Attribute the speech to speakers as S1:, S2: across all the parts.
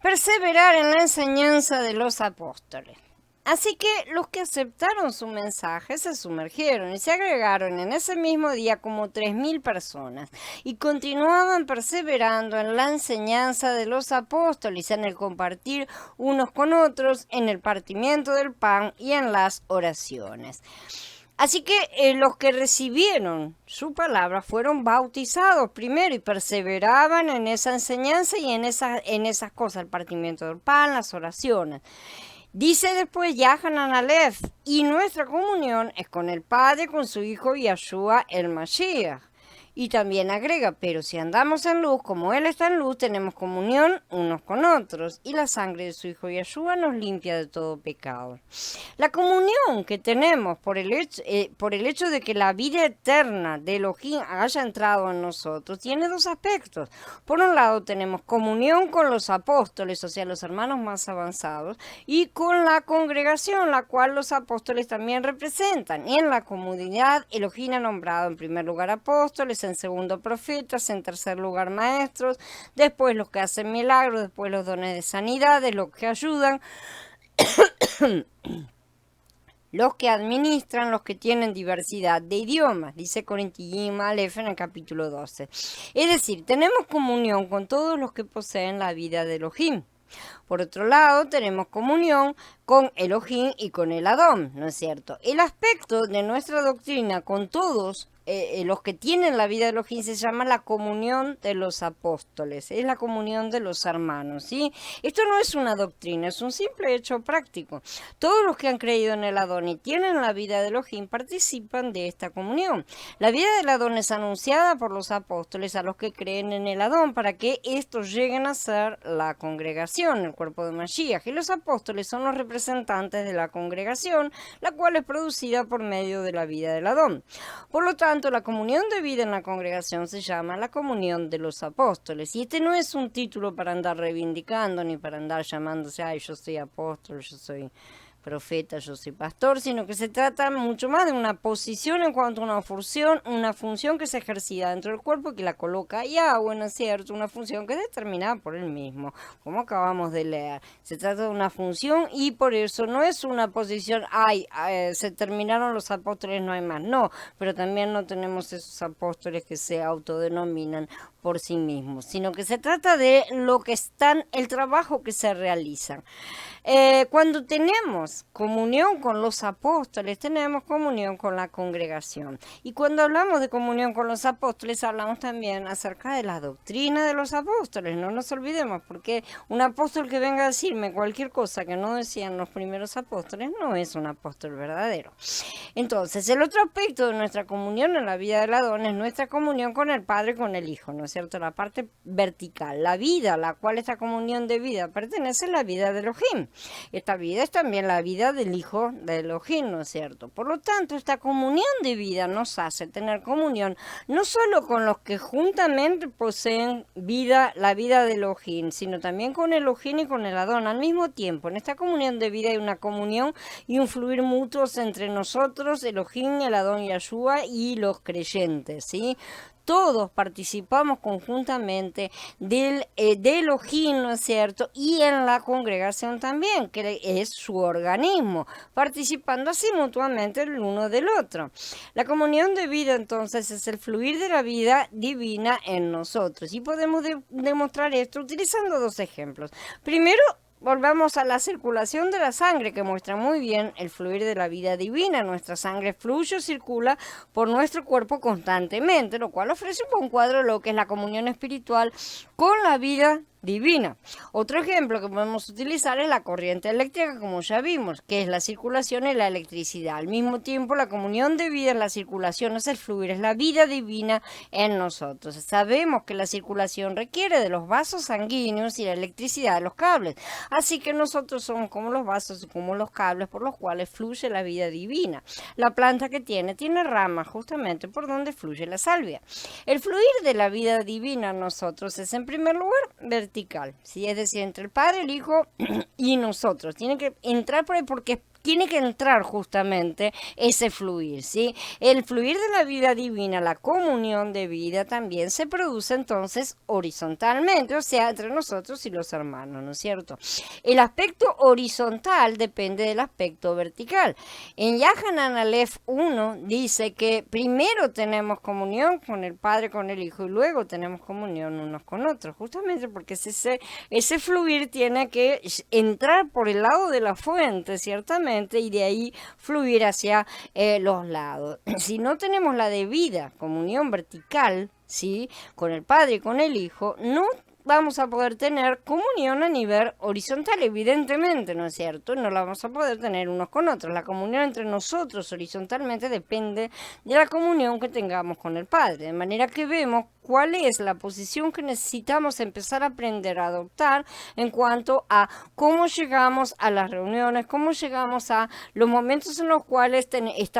S1: Perseverar en la enseñanza de los apóstoles. Así que los que aceptaron su mensaje se sumergieron y se agregaron en ese mismo día como 3.000 personas y continuaban perseverando en la enseñanza de los apóstoles, en el compartir unos con otros, en el partimiento del pan y en las oraciones. Así que los que recibieron su palabra fueron bautizados primero y perseveraban en esa enseñanza y en esas cosas, el partimiento del pan, las oraciones. Dice después Yahanan Aleph, y nuestra comunión es con el Padre, con su Hijo Yahshua el Mashiach. Y también agrega, pero si andamos en luz, como Él está en luz, tenemos comunión unos con otros, y la sangre de su Hijo Yahshua nos limpia de todo pecado. La comunión que tenemos por el hecho de que la vida eterna de Elohim haya entrado en nosotros tiene dos aspectos. Por un lado tenemos comunión con los apóstoles, o sea, los hermanos más avanzados, y con la congregación, la cual los apóstoles también representan. Y en la comunidad Elohim ha nombrado en primer lugar apóstoles, en segundo profetas, en tercer lugar maestros, después los que hacen milagros, después los dones de sanidades, los que ayudan, los que administran, los que tienen diversidad de idiomas, dice Corinthians Aleph en el capítulo 12. Es decir, tenemos comunión con todos los que poseen la vida de Elohim. Por otro lado, tenemos comunión con Elohim y con el Adón, ¿no es cierto? El aspecto de nuestra doctrina con todos los que tienen la vida de Elohim se llama la comunión de los apóstoles, es la comunión de los hermanos, ¿sí? Esto no es una doctrina, es un simple hecho práctico. Todos los que han creído en el Adón y tienen la vida de Elohim participan de esta comunión. La vida del Adón es anunciada por los apóstoles a los que creen en el Adón para que estos lleguen a ser la congregación, el cuerpo de Mashiach, y los apóstoles son los representantes de la congregación, la cual es producida por medio de la vida del Adón. Por lo tanto, la comunión de vida en la congregación se llama la comunión de los apóstoles. Y este no es un título para andar reivindicando ni para andar llamándose, ay, yo soy apóstol, yo soy profeta, yo soy pastor, sino que se trata mucho más de una posición en cuanto a una función que se ejercita dentro del cuerpo que la coloca Yahweh, ¿no es cierto? Una función que es determinada por él mismo, como acabamos de leer. Se trata de una función y por eso no es una posición, se terminaron los apóstoles, no hay más. No, pero también no tenemos esos apóstoles que se autodenominan por sí mismos, sino que se trata de lo que están, el trabajo que se realiza. Cuando tenemos comunión con los apóstoles, tenemos comunión con la congregación. Y cuando hablamos de comunión con los apóstoles, hablamos también acerca de la doctrina de los apóstoles. No nos olvidemos, porque un apóstol que venga a decirme cualquier cosa que no decían los primeros apóstoles no es un apóstol verdadero. Entonces, el otro aspecto de nuestra comunión en la vida del Adón es nuestra comunión con el Padre y con el Hijo, ¿no es cierto? La parte vertical, la vida a la cual esta comunión de vida pertenece es la vida de Elohim. Esta vida es también la vida del Hijo de Elohim, ¿no es cierto? Por lo tanto, esta comunión de vida nos hace tener comunión no solo con los que juntamente poseen vida, la vida de Elohim, sino también con Elohim y con el Adón al mismo tiempo. En esta comunión de vida hay una comunión y un fluir mutuos entre nosotros, Elohim, el Adón Yahshua y los creyentes, ¿sí? Todos participamos conjuntamente de Elohim, ¿no es cierto? Y en la congregación también, que es su organismo, participando así mutuamente el uno del otro. La comunión de vida, entonces, es el fluir de la vida divina en nosotros. Y podemos demostrar esto utilizando dos ejemplos. Primero, volvamos a la circulación de la sangre, que muestra muy bien el fluir de la vida divina. Nuestra sangre fluye o circula por nuestro cuerpo constantemente, lo cual ofrece un buen cuadro de lo que es la comunión espiritual con la vida divina. Otro ejemplo que podemos utilizar es la corriente eléctrica, como ya vimos, que es la circulación y la electricidad. Al mismo tiempo, la comunión de vida es la circulación, es el fluir, es la vida divina en nosotros. Sabemos que la circulación requiere de los vasos sanguíneos y la electricidad de los cables. Así que nosotros somos como los vasos y como los cables por los cuales fluye la vida divina. La planta que tiene ramas justamente por donde fluye la salvia. El fluir de la vida divina en nosotros es en primer lugar vertical, ¿sí? Es decir, entre el Padre, el Hijo y nosotros. Tiene que entrar por ahí porque tiene que entrar justamente ese fluir, ¿sí? El fluir de la vida divina, la comunión de vida también se produce entonces horizontalmente, o sea, entre nosotros y los hermanos, ¿no es cierto? El aspecto horizontal depende del aspecto vertical. En Yahanan Aleph 1 dice que primero tenemos comunión con el Padre, con el Hijo, y luego tenemos comunión unos con otros, justamente porque ese fluir tiene que entrar por el lado de la fuente, ciertamente, y de ahí fluir hacia los lados. Si no tenemos la debida comunión vertical, ¿sí?, con el Padre y con el Hijo, no vamos a poder tener comunión a nivel horizontal, evidentemente, ¿no es cierto? No la vamos a poder tener unos con otros. La comunión entre nosotros horizontalmente depende de la comunión que tengamos con el Padre, de manera que vemos cuál es la posición que necesitamos empezar a aprender a adoptar en cuanto a cómo llegamos a las reuniones, cómo llegamos a los momentos en los cuales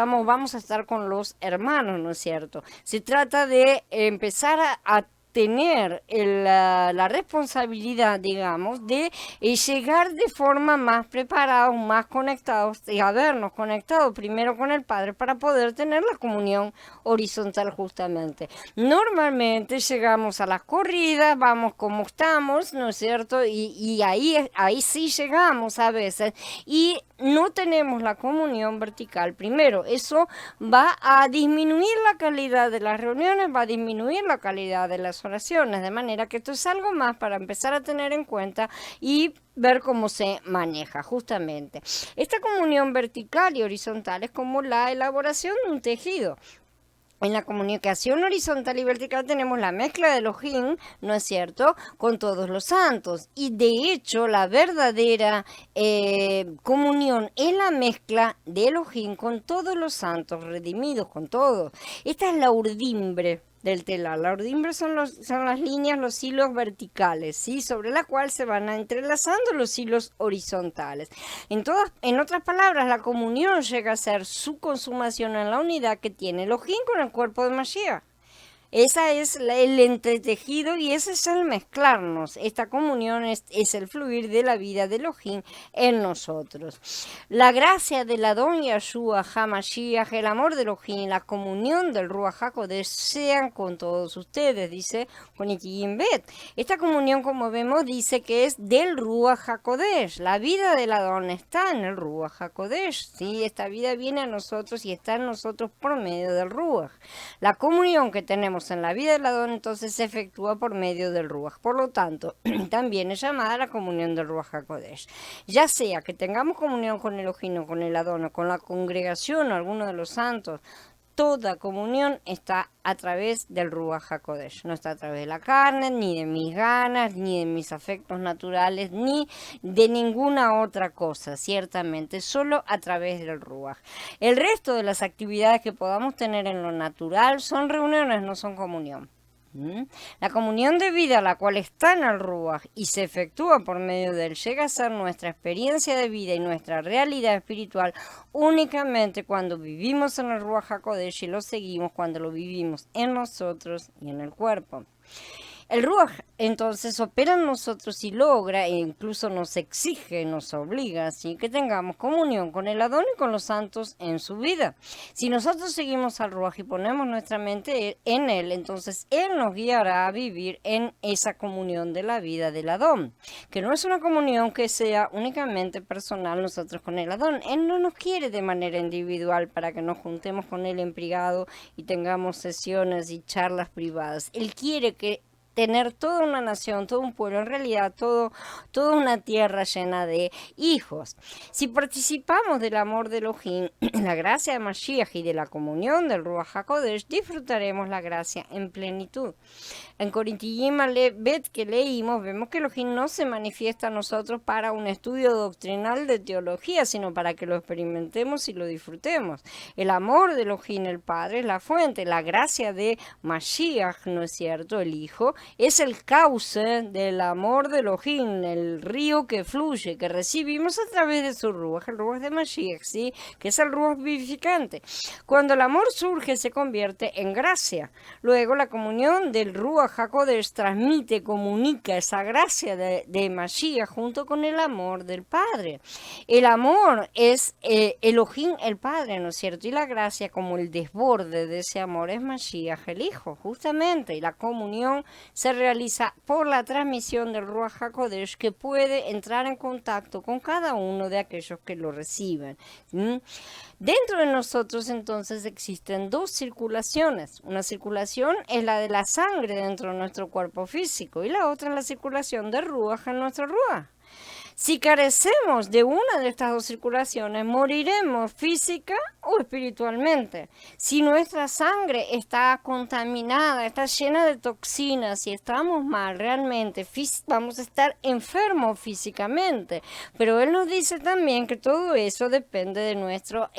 S1: vamos a estar con los hermanos, ¿no es cierto? Se trata de empezar a tener la responsabilidad, digamos, de llegar de forma más preparados, más conectados, y habernos conectado primero con el Padre para poder tener la comunión horizontal justamente. Normalmente llegamos a las corridas, vamos como estamos, ¿no es cierto? Y ahí sí llegamos a veces y no tenemos la comunión vertical. Primero, eso va a disminuir la calidad de las reuniones, va a disminuir la calidad de las oraciones, de manera que esto es algo más para empezar a tener en cuenta y ver cómo se maneja justamente. Esta comunión vertical y horizontal es como la elaboración de un tejido. En la comunicación horizontal y vertical tenemos la mezcla de Elohim, ¿no es cierto?, con todos los santos. Y de hecho, la verdadera comunión es la mezcla de Elohim con todos los santos, redimidos con todos. Esta es la urdimbre del telar. La urdimbre son las líneas, los hilos verticales, ¿sí?, sobre la cual se van entrelazando los hilos horizontales. En otras palabras, la comunión llega a ser su consumación en la unidad que tiene Elohim con el cuerpo de Mashiach. Esa es el entretejido y ese es el mezclarnos. Esta comunión es el fluir de la vida de Elohim en nosotros. La gracia del Adón Yahshua HaMashiach, el amor de Elohim, la comunión del Ruach HaKodesh sean con todos ustedes, dice con Itigim Bet. Esta comunión, como vemos, dice que es del Ruach HaKodesh. La vida del Adón está en el Ruach HaKodesh, ¿sí? Esta vida viene a nosotros y está en nosotros por medio del Ruach. La comunión que tenemos en la vida del Adón entonces se efectúa por medio del Ruach. Por lo tanto, también es llamada la comunión del Ruach HaKodesh. Ya sea que tengamos comunión con Elohim o con el Adón o con la congregación o alguno de los santos, toda comunión está a través del Ruach HaKodesh. No está a través de la carne, ni de mis ganas, ni de mis afectos naturales, ni de ninguna otra cosa, ciertamente, solo a través del Ruach. El resto de las actividades que podamos tener en lo natural son reuniones, no son comunión. La comunión de vida, la cual está en el Ruach y se efectúa por medio de él, llega a ser nuestra experiencia de vida y nuestra realidad espiritual únicamente cuando vivimos en el Ruach HaKodesh y lo seguimos cuando lo vivimos en nosotros y en el cuerpo. El Ruach entonces opera en nosotros y logra e incluso nos exige, nos obliga, ¿sí?, que tengamos comunión con el Adón y con los santos en su vida. Si nosotros seguimos al Ruach y ponemos nuestra mente en él, entonces él nos guiará a vivir en esa comunión de la vida del Adón, que no es una comunión que sea únicamente personal nosotros con el Adón. Él no nos quiere de manera individual para que nos juntemos con él en privado y tengamos sesiones y charlas privadas. Él quiere que tener toda una nación, todo un pueblo, en realidad toda una tierra llena de hijos. Si participamos del amor de Elohim, la gracia de Mashiach y de la comunión del Ruach HaKodesh, disfrutaremos la gracia en plenitud. En Corintiyim Bet que leímos, vemos que Elohim no se manifiesta a nosotros para un estudio doctrinal de teología, sino para que lo experimentemos y lo disfrutemos. El amor de Elohim, el Padre, es la fuente, la gracia de Mashiach, ¿no es cierto?, el Hijo, es el cauce del amor de Elohim, el río que fluye, que recibimos a través de su Ruach, el Ruach de Mashiach, ¿sí? Que es el Ruach vivificante. Cuando el amor surge, se convierte en gracia. Luego, la comunión del Ruach HaKodesh transmite, comunica esa gracia de Mashiach junto con el amor del Padre. El amor es Elohim, el Padre, ¿no es cierto? Y la gracia, como el desborde de ese amor, es Mashiach, el Hijo, justamente. Y la comunión se realiza por la transmisión del Ruach HaKodesh, que puede entrar en contacto con cada uno de aquellos que lo reciben. Dentro de nosotros, entonces, existen dos circulaciones. Una circulación es la de la sangre dentro de nuestro cuerpo físico y la otra es la circulación de Ruach en nuestro Ruach. Si carecemos de una de estas dos circulaciones, moriremos física o espiritualmente. Si nuestra sangre está contaminada, está llena de toxinas, si estamos mal realmente, vamos a estar enfermos físicamente. Pero él nos dice también que todo eso depende de nuestro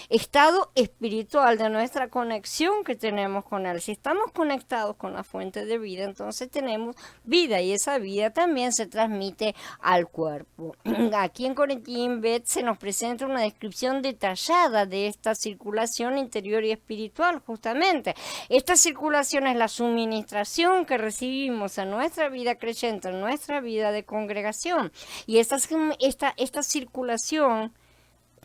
S1: estado espiritual, de nuestra conexión que tenemos con él. Si estamos conectados con la fuente de vida, entonces tenemos vida y esa vida también se transmite al cuerpo. Aquí en Corintiim Bet se nos presenta una descripción detallada de esta circulación interior y espiritual, justamente. Esta circulación es la suministración que recibimos en nuestra vida creyente, en nuestra vida de congregación. Y esta circulación,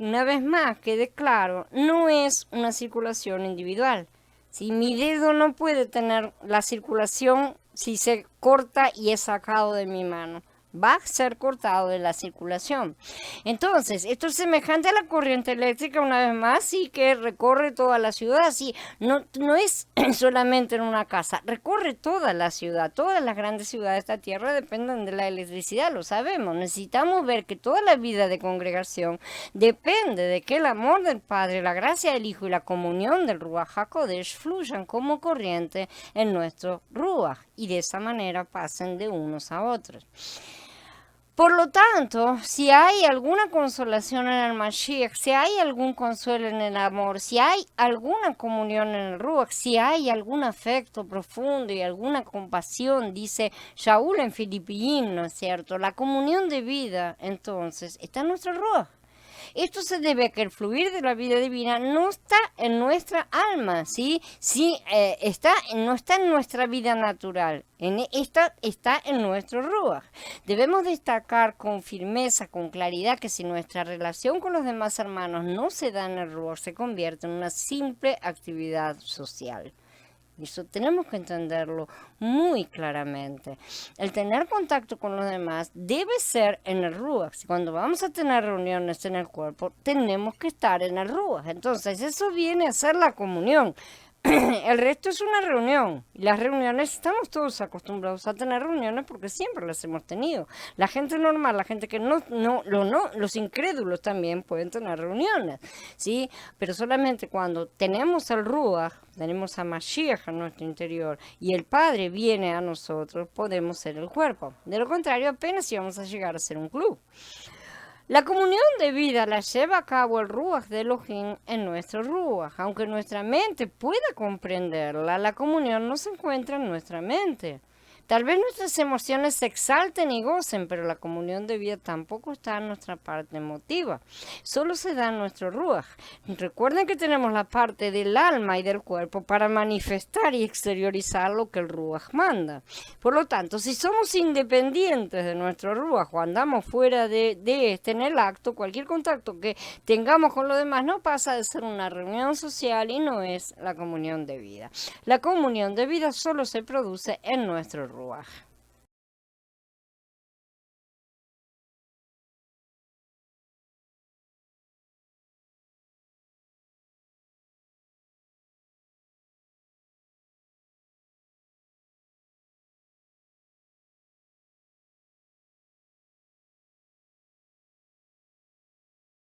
S1: una vez más, quede claro, no es una circulación individual. Si mi dedo no puede tener la circulación si se corta y es sacado de mi mano, va a ser cortado de la circulación. Entonces, esto es semejante a la corriente eléctrica, una vez más, sí, que recorre toda la ciudad, sí, no es solamente en una casa, recorre toda la ciudad. Todas las grandes ciudades de esta tierra dependen de la electricidad, lo sabemos. Necesitamos ver que toda la vida de congregación depende de que el amor del Padre, la gracia del Hijo y la comunión del Ruach HaKodesh fluyan como corriente en nuestro Ruach y de esa manera pasen de unos a otros. Por lo tanto, si hay alguna consolación en el Mashiach, si hay algún consuelo en el amor, si hay alguna comunión en el Ruach, si hay algún afecto profundo y alguna compasión, dice Shaul en Filipiín, ¿no es cierto? La comunión de vida, entonces, está en nuestro Ruach. Esto se debe a que el fluir de la vida divina no está en nuestra alma, ¿sí? No está en nuestra vida natural, está en nuestro Ruach. Debemos destacar con firmeza, con claridad, que si nuestra relación con los demás hermanos no se da en el Ruach, se convierte en una simple actividad social. Eso tenemos que entenderlo muy claramente. El tener contacto con los demás debe ser en el Ruach. Cuando vamos a tener reuniones en el cuerpo, tenemos que estar en el Ruach. Entonces, eso viene a ser la comunión. El resto es una reunión. Y las reuniones, estamos todos acostumbrados a tener reuniones porque siempre las hemos tenido. La gente normal, la gente que los incrédulos también pueden tener reuniones, ¿sí? Pero solamente cuando tenemos el Ruach, tenemos a Mashiach en nuestro interior y el Padre viene a nosotros, podemos ser el cuerpo. De lo contrario, apenas íbamos a llegar a ser un club. La comunión de vida la lleva a cabo el Ruach de Elohim en nuestro Ruach. Aunque nuestra mente pueda comprenderla, la comunión no se encuentra en nuestra mente. Tal vez nuestras emociones se exalten y gocen, pero la comunión de vida tampoco está en nuestra parte emotiva. Solo se da en nuestro Ruach. Recuerden que tenemos la parte del alma y del cuerpo para manifestar y exteriorizar lo que el Ruach manda. Por lo tanto, si somos independientes de nuestro Ruach o andamos fuera de este en el acto, cualquier contacto que tengamos con los demás no pasa de ser una reunión social y no es la comunión de vida. La comunión de vida solo se produce en nuestro Ruach.